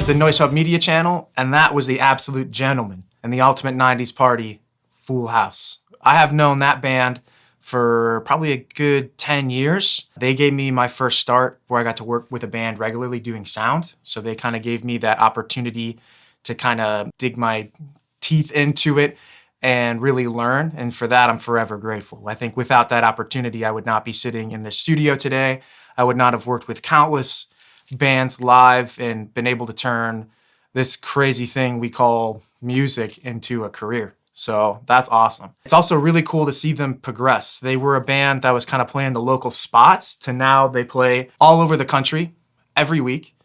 the Noiz Media channel, and that was the Absolute Gentleman and the Ultimate 90s Party Full House. I have known that band for probably a good 10 years. They gave me my first start where I got to work with a band regularly doing sound. So they kind of gave me that opportunity to kind of dig my teeth into it and really learn. And for that, I'm forever grateful. I think without that opportunity, I would not be sitting in this studio today. I would not have worked with countless bands live and been able to turn this crazy thing we call music into a career. So that's awesome. It's also really cool to see them progress. They were a band that was kind of playing the local spots to now they play all over the country every week.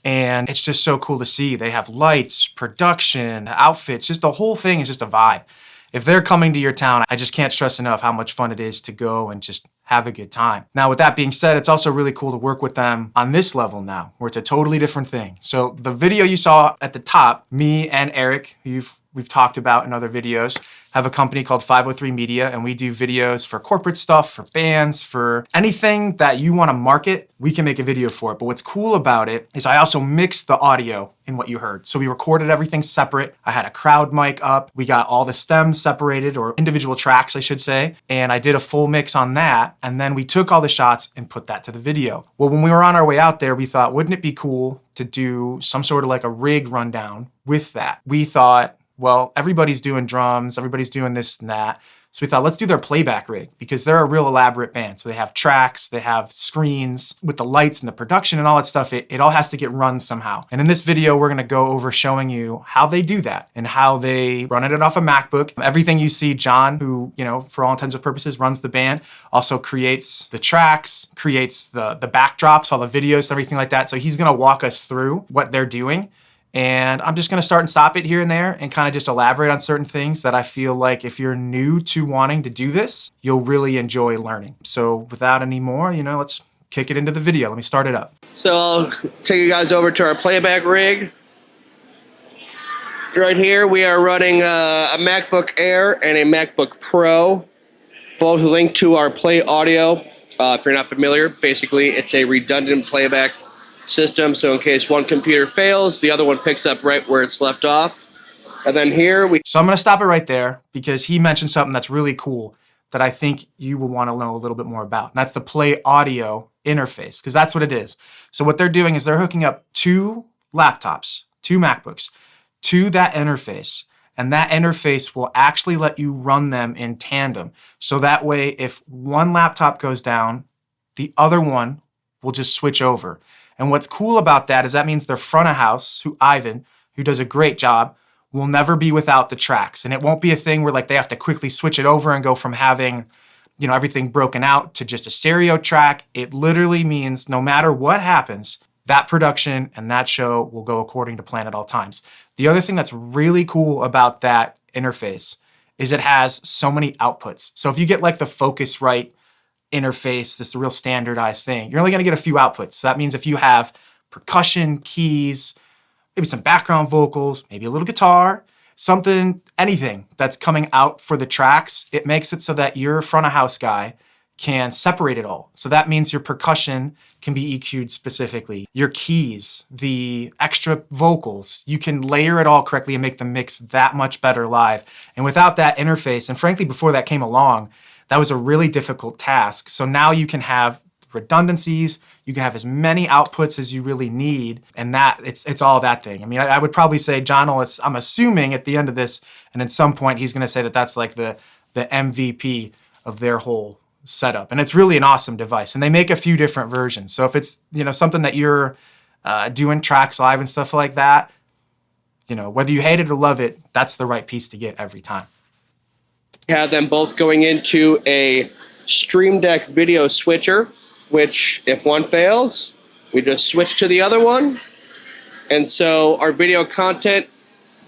And it's just so cool to see. They have lights, production, outfits, just the whole thing is just a vibe. If they're coming to your town, I just can't stress enough how much fun it is to go and just have a good time. Now, with that being said, it's also really cool to work with them on this level now, where it's a totally different thing. So the video you saw at the top, me and Eric, who we've talked about in other videos, have a company called 503 Media, and we do videos for corporate stuff, for bands, for anything that you want to market, we can make a video for it. But what's cool about it is I also mixed the audio in what you heard. So we recorded everything separate. I had a crowd mic up. We got all the stems separated, or individual tracks, I should say. And I did a full mix on that. And then we took all the shots and put that to the video. Well, when we were on our way out there, we thought, wouldn't it be cool to do some sort of like a rig rundown with that? We thought, well, everybody's doing drums, everybody's doing this and that. So we thought, let's do their Playback Rig, because they're a real elaborate band. So they have tracks, they have screens with the lights and the production and all that stuff. It all has to get run somehow. And in this video, we're gonna go over showing you how they do that and how they run it off a MacBook. Everything you see, John, who, for all intents and purposes, runs the band, also creates the tracks, creates the backdrops, all the videos and everything like that. So he's gonna walk us through what they're doing. And I'm just gonna start and stop it here and there and kind of just elaborate on certain things that I feel like if you're new to wanting to do this, you'll really enjoy learning. So without any more, let's kick it into the video. Let me start it up. So I'll take you guys over to our Playback Rig. Right here, we are running a MacBook Air and a MacBook Pro, both linked to our Play Audio. If you're not familiar, basically it's a redundant playback system, so in case one computer fails, the other one picks up right where it's left off. And then here So I'm going to stop it right there because he mentioned something that's really cool that I think you will want to know a little bit more about. And that's the Play Audio interface, because that's what it is. So what they're doing is they're hooking up two laptops, two MacBooks, to that interface. And that interface will actually let you run them in tandem. So that way, if one laptop goes down, the other one will just switch over. And what's cool about that is that means their front of house, Ivan, who does a great job, will never be without the tracks. And it won't be a thing where like they have to quickly switch it over and go from having, everything broken out to just a stereo track. It literally means no matter what happens, that production and that show will go according to plan at all times. The other thing that's really cool about that interface is it has so many outputs. So if you get like the Focusrite interface, this real standardized thing, you're only going to get a few outputs. So that means if you have percussion, keys, maybe some background vocals, maybe a little guitar, something, anything that's coming out for the tracks, it makes it so that your front of house guy can separate it all. So that means your percussion can be EQ'd specifically. Your keys, the extra vocals, you can layer it all correctly and make the mix that much better live. And without that interface, and frankly, before that came along, that was a really difficult task. So now you can have redundancies, you can have as many outputs as you really need, and that it's all that thing. I mean, I would probably say John Ellis, I'm assuming at the end of this, and at some point he's gonna say that that's like the MVP of their whole setup. And it's really an awesome device. And they make a few different versions. So if it's, something that you're doing tracks live and stuff like that, whether you hate it or love it, that's the right piece to get every time. Have them both going into a Stream Deck video switcher, which if one fails, we just switch to the other one. And so our video content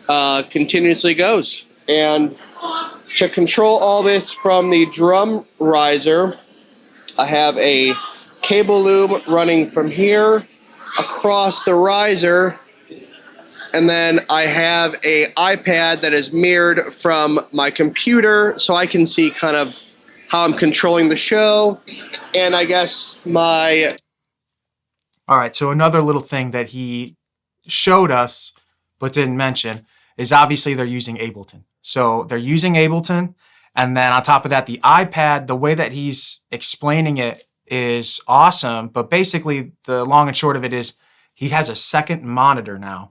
continuously goes. And to control all this from the drum riser, I have a cable loop running from here across the riser. And then I have a iPad that is mirrored from my computer so I can see kind of how I'm controlling the show. And I guess All right, so another little thing that he showed us but didn't mention is obviously they're using Ableton. So they're using Ableton, and then on top of that, the iPad, the way that he's explaining it is awesome, but basically the long and short of it is he has a second monitor now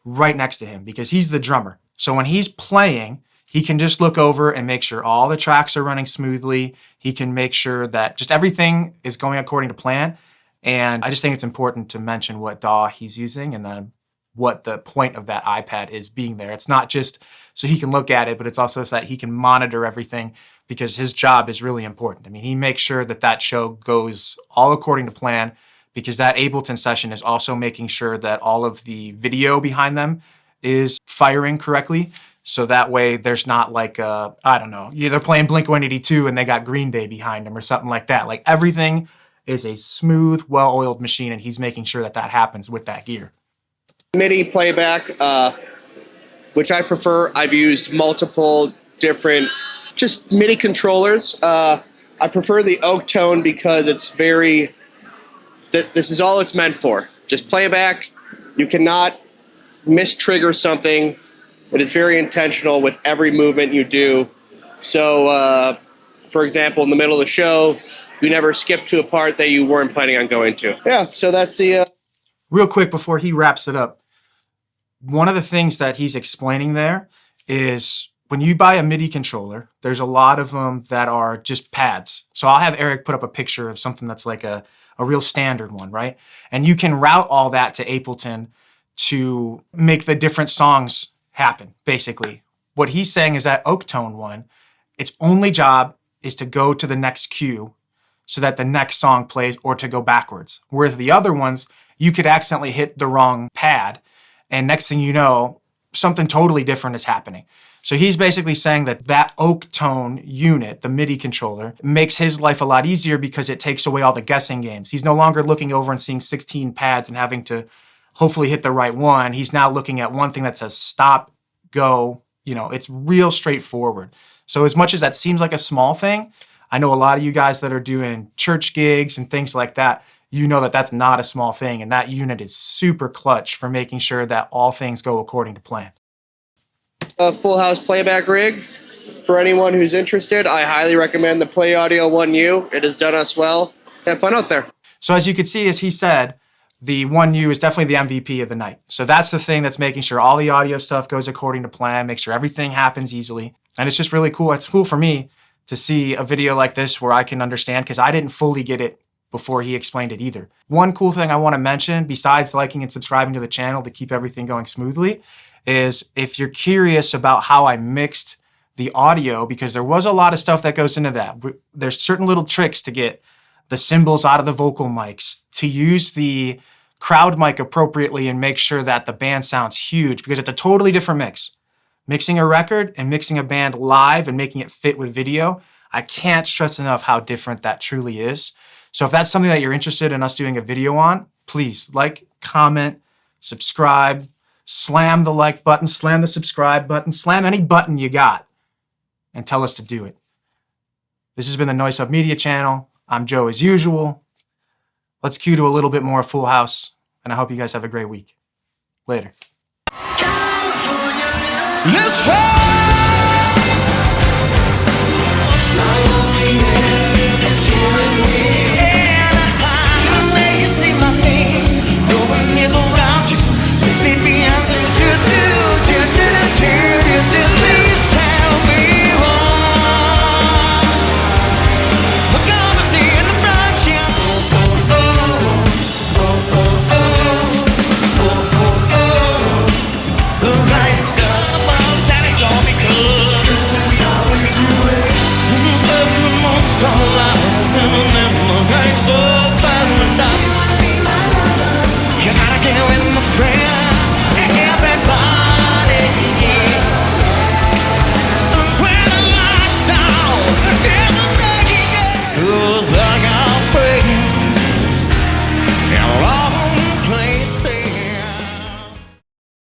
right next to him because he's the drummer. So when he's playing, he can just look over and make sure all the tracks are running smoothly. He can make sure that just everything is going according to plan. And I just think it's important to mention what DAW he's using and then what the point of that iPad is being there. It's not just so he can look at it, but it's also so that he can monitor everything because his job is really important. I mean, he makes sure that that show goes all according to plan because that Ableton session is also making sure that all of the video behind them is firing correctly. So that way there's not like, I don't know, they're playing Blink-182 and they got Green Day behind them or something like that. Like everything is a smooth, well-oiled machine, and he's making sure that that happens with that gear. MIDI playback, which I prefer. I've used multiple different just MIDI controllers. I prefer the Oaktone because it's very, this is all it's meant for. Just playback. You cannot mistrigger something. It is very intentional with every movement you do. So, for example, in the middle of the show, you never skip to a part that you weren't planning on going to. Yeah, so that's the... Real quick before he wraps it up, one of the things that he's explaining there is when you buy a MIDI controller, there's a lot of them that are just pads. So I'll have Eric put up a picture of something that's like a real standard one, right? And you can route all that to Ableton to make the different songs happen, basically. What he's saying is that Oaktone one, its only job is to go to the next cue so that the next song plays or to go backwards. Whereas the other ones, you could accidentally hit the wrong pad and next thing you know, something totally different is happening. So he's basically saying that that Oaktone unit, the MIDI controller, makes his life a lot easier because it takes away all the guessing games. He's no longer looking over and seeing 16 pads and having to hopefully hit the right one. He's now looking at one thing that says stop, go, it's real straightforward. So as much as that seems like a small thing, I know a lot of you guys that are doing church gigs and things like that, you know that that's not a small thing, and that unit is super clutch for making sure that all things go according to plan. A full house playback rig. For anyone who's interested, I highly recommend the Play Audio 1U. It has done us well. Have fun out there. So as you can see, as he said, the 1U is definitely the MVP of the night. So that's the thing that's making sure all the audio stuff goes according to plan, make sure everything happens easily. And it's just really cool. It's cool for me to see a video like this where I can understand because I didn't fully get it before he explained it either. One cool thing I want to mention, besides liking and subscribing to the channel to keep everything going smoothly, is if you're curious about how I mixed the audio, because there was a lot of stuff that goes into that. There's certain little tricks to get the cymbals out of the vocal mics, to use the crowd mic appropriately and make sure that the band sounds huge, because it's a totally different mix. Mixing a record and mixing a band live and making it fit with video, I can't stress enough how different that truly is. So if that's something that you're interested in us doing a video on, please like, comment, subscribe, slam the like button, slam the subscribe button, slam any button you got, and tell us to do it. This has been the Noiz Hub Media channel. I'm Joe as usual. Let's cue to a little bit more Full House, and I hope you guys have a great week. Later. Let's fly!